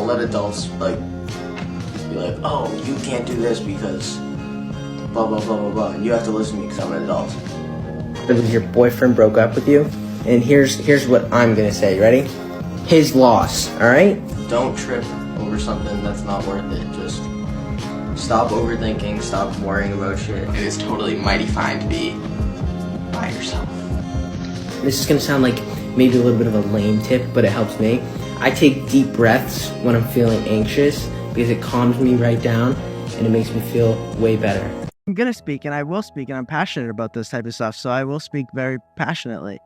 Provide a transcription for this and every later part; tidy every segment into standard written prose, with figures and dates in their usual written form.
let adults like be like, oh, you can't do this because blah blah blah blah blah. You have to listen to me because I'm an adult. Because your boyfriend broke up with you, and here's what I'm gonna say. You ready? His loss. All right. Don't trip over something that's not worth it. Just stop overthinking. Stop worrying about shit. It is totally mighty fine to be by yourself. This is gonna sound like maybe a little bit of a lame tip, but it helps me. I take deep breaths when I'm feeling anxious because it calms me right down and it makes me feel way better. I'm gonna speak, and I will speak, and I'm passionate about this type of stuff, so I will speak very passionately.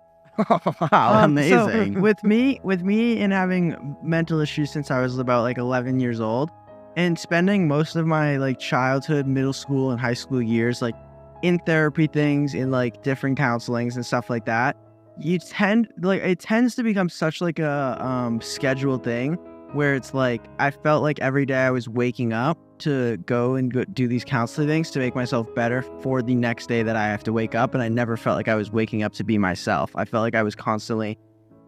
Wow, amazing. So with me and having mental issues since I was about like 11 years old, and spending most of my like childhood, middle school, and high school years like in therapy things, in like different counselings and stuff like that, it tends to become such like a scheduled thing where it's like I felt like every day I was waking up to go do these counseling things to make myself better for the next day that I have to wake up, and I never felt like I was waking up to be myself. I felt like I was constantly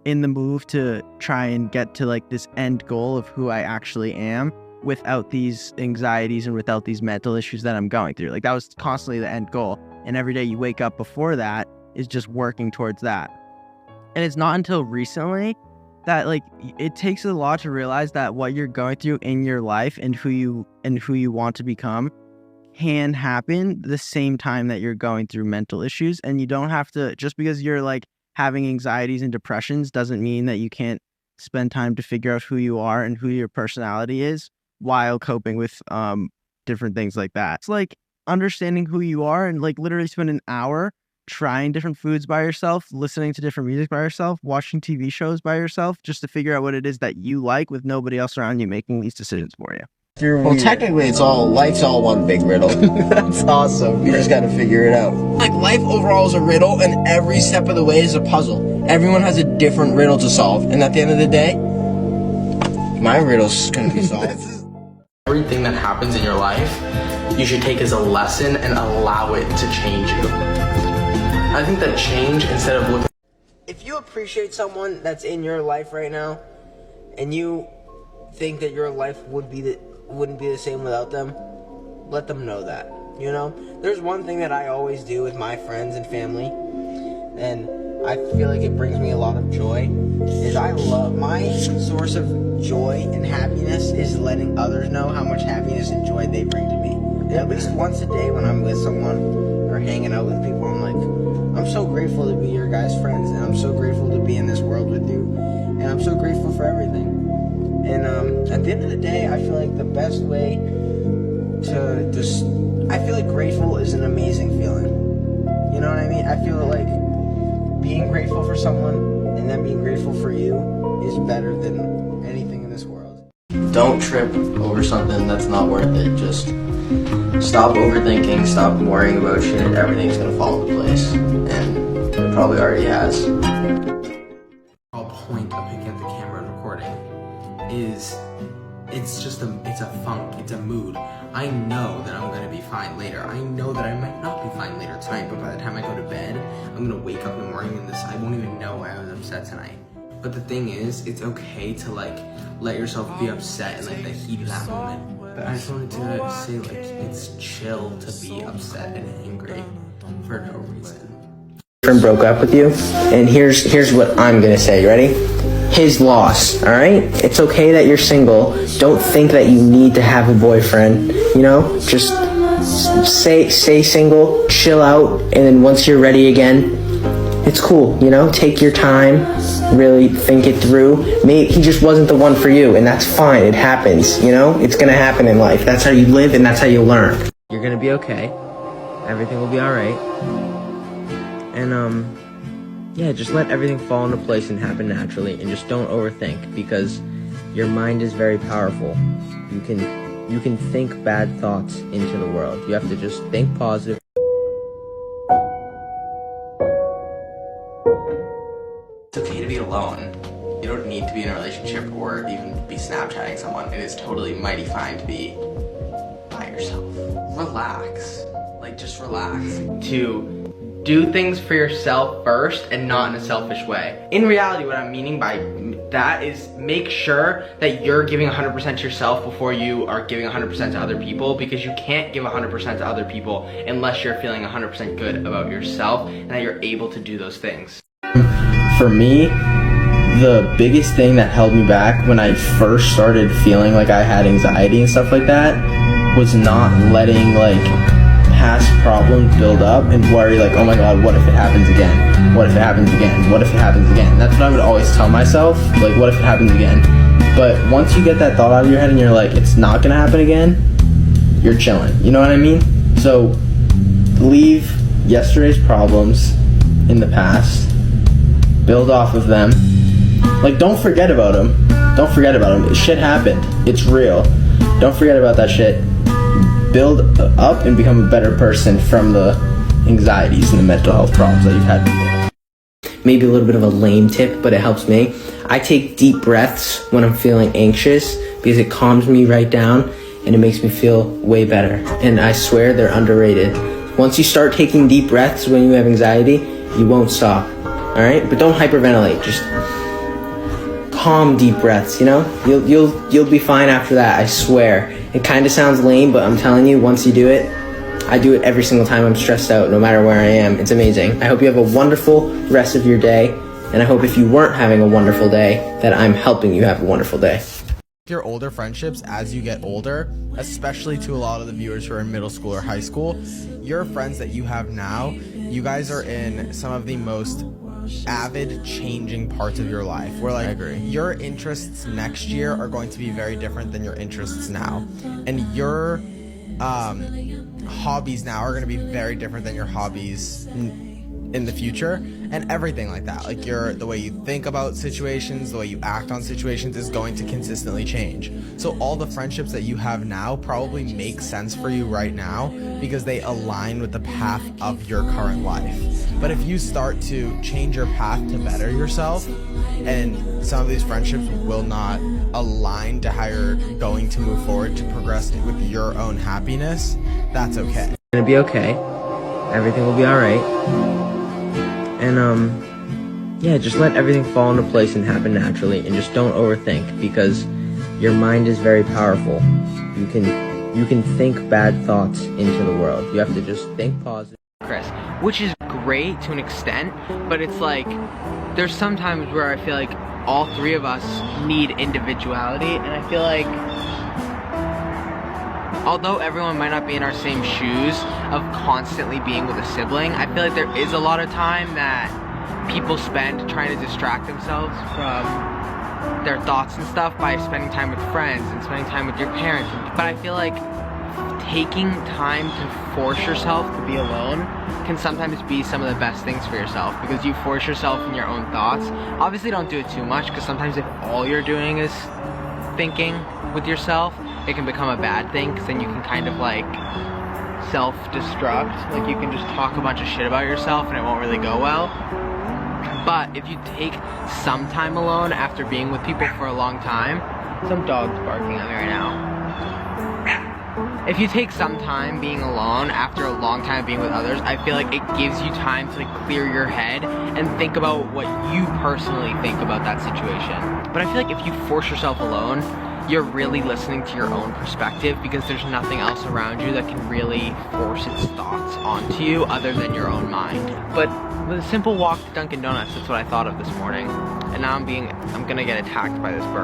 in the move to try and get to like this end goal of who I actually am without these anxieties and without these mental issues that I'm going through. Like that was constantly the end goal, and every day you wake up before that is just working towards that. And it's not until recently that like it takes a lot to realize that what you're going through in your life and who you want to become can happen the same time that you're going through mental issues. And you don't have to, just because you're like having anxieties and depressions doesn't mean that you can't spend time to figure out who you are and who your personality is while coping with different things like that. It's like understanding who you are and like literally spend an hour trying different foods by yourself, listening to different music by yourself, watching TV shows by yourself, just to figure out what it is that you like with nobody else around you making these decisions for you. Well, technically, life's all one big riddle. That's awesome. You just gotta figure it out. Like, life overall is a riddle, and every step of the way is a puzzle. Everyone has a different riddle to solve, and at the end of the day, my riddle's gonna be solved. Everything that happens in your life, you should take as a lesson and allow it to change you. I think that change, instead of looking... If you appreciate someone that's in your life right now, and you think that your life wouldn't be the same without them, let them know that, you know? There's one thing that I always do with my friends and family, and I feel like it brings me a lot of joy, is my source of joy and happiness is letting others know how much happiness and joy they bring to me. And at least once a day when I'm with someone or hanging out with people, I'm like, I'm so grateful to be your guys' friends, and I'm so grateful to be in this world with you, and I'm so grateful for everything. And at the end of the day, I feel like the best way to just... I feel like grateful is an amazing feeling. You know what I mean? I feel like being grateful for someone and them being grateful for you is better than anything in this world. Don't trip over something that's not worth it. Just stop overthinking, stop worrying about shit. Everything's gonna fall into place, and it probably already has. The whole point of picking up the camera and recording is it's a funk, it's a mood. I know that I'm gonna be fine later. I know that I might not be fine later tonight, but by the time I go to bed, I'm gonna wake up in the morning and I won't even know why I was upset tonight. But the thing is, it's okay to like let yourself be upset in like the heat of that moment. But I just wanted to say, like, it's chill to be upset and angry for no reason. Boyfriend broke up with you, and here's what I'm gonna say. You ready? His loss. All right. It's okay that you're single. Don't think that you need to have a boyfriend. You know, just stay single, chill out, and then once you're ready again, it's cool. You know, take your time, really think it through. Maybe he just wasn't the one for you, and that's fine. It happens. You know, it's gonna happen in life. That's how you live, and that's how you learn. You're gonna be okay. Everything will be all right. And yeah, just let everything fall into place and happen naturally, and just don't overthink, because your mind is very powerful. You can think bad thoughts into the world. You have to just think positive. It's okay to be alone. You don't need to be in a relationship or even be Snapchatting someone. It is totally mighty fine to be by yourself. Relax. Like, just relax. To do things for yourself first and not in a selfish way. In reality, what I'm meaning by that is make sure that you're giving 100% to yourself before you are giving 100% to other people, because you can't give 100% to other people unless you're feeling 100% good about yourself and that you're able to do those things. For me, the biggest thing that held me back when I first started feeling like I had anxiety and stuff like that was not letting like past problems build up and worry like, oh my god, what if it happens again? What if it happens again? What if it happens again? That's what I would always tell myself, like, what if it happens again? But once you get that thought out of your head and you're like, it's not gonna happen again, you're chilling, you know what I mean? So leave yesterday's problems in the past, build off of them. Like, don't forget about them. Don't forget about them. Shit happened. It's real. Don't forget about that shit. Build up and become a better person from the anxieties and the mental health problems that you've had before. Maybe a little bit of a lame tip, but it helps me. I take deep breaths when I'm feeling anxious because it calms me right down and it makes me feel way better. And I swear they're underrated. Once you start taking deep breaths when you have anxiety, you won't stop. All right? But don't hyperventilate. Just calm deep breaths, you know? You'll be fine after that, I swear. It kind of sounds lame, but I'm telling you, once you do it, I do it every single time I'm stressed out, no matter where I am. It's amazing. I hope you have a wonderful rest of your day, and I hope if you weren't having a wonderful day, that I'm helping you have a wonderful day. Your older friendships as you get older, especially to a lot of the viewers who are in middle school or high school, your friends that you have now, you guys are in some of the most avid changing parts of your life where like your interests next year are going to be very different than your interests now, and your hobbies now are going to be very different than your hobbies in the future, and everything like that. Like the way you think about situations, the way you act on situations is going to consistently change. So all the friendships that you have now probably make sense for you right now because they align with the path of your current life. But if you start to change your path to better yourself, and some of these friendships will not align to how you're going to move forward to progress with your own happiness, that's okay. It's gonna be okay. Everything will be alright. And yeah, just let everything fall into place and happen naturally, and just don't overthink, because your mind is very powerful. You can think bad thoughts into the world. You have to just think positive. Chris, which is great to an extent, but it's like there's some times where I feel like all three of us need individuality, and I feel like although everyone might not be in our same shoes of constantly being with a sibling, I feel like there is a lot of time that people spend trying to distract themselves from their thoughts and stuff by spending time with friends and spending time with your parents. But I feel like taking time to force yourself to be alone can sometimes be some of the best things for yourself, because you force yourself in your own thoughts. Obviously don't do it too much, because sometimes if all you're doing is thinking with yourself, it can become a bad thing, because then you can kind of like self-destruct. Like you can just talk a bunch of shit about yourself and it won't really go well. But if you take some time alone after being with people for a long time, some dog's barking at me right now. If you take some time being alone after a long time being with others, I feel like it gives you time to like clear your head and think about what you personally think about that situation. But I feel like if you force yourself alone, you're really listening to your own perspective, because there's nothing else around you that can really force its thoughts onto you other than your own mind. But with a simple walk to Dunkin' Donuts, that's what I thought of this morning. And now I'm gonna get attacked by this bird.